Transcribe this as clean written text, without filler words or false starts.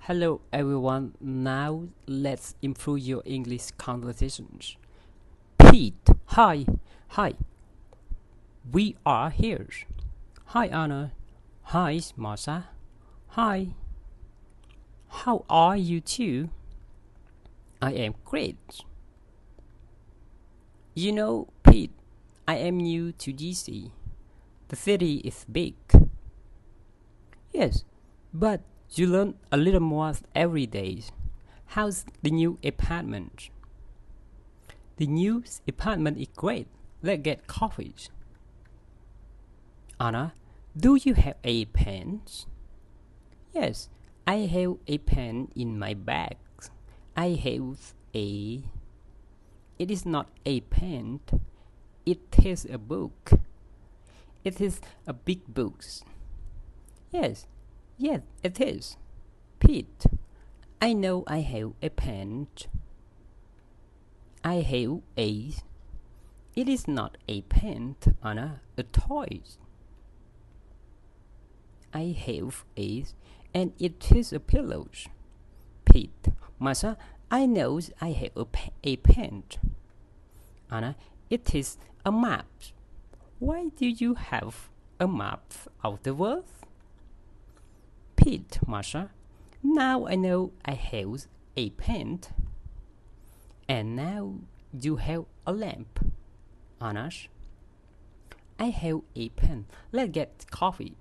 Hello everyone, now let's improve your English conversations. Pete, hi, hi, we are here. Hi Anna, hi Martha, hi, how are you two? I am great. You know, Pete, I am new to DC. The city is big. Yes, but you learn a little more every day. How's the new apartment? The new apartment is great. Let's get coffee. Anna, do you have a pen? Yes, I have a pen in my bag. I have a. It is not a pen. It is a book. It is a big book. Yes, yes, it is. Pete, I know I have a pen. I have a. It is not a pen, Anna. A toy. I have a, and it is a pillow. Pete, Masha, I know I have a pen. Anna, it is a map. Why do you have a map of the world? Pete, Masha, now I know I have a pen. And now you have a lamp. Anash, I have a pen. Let's get coffee.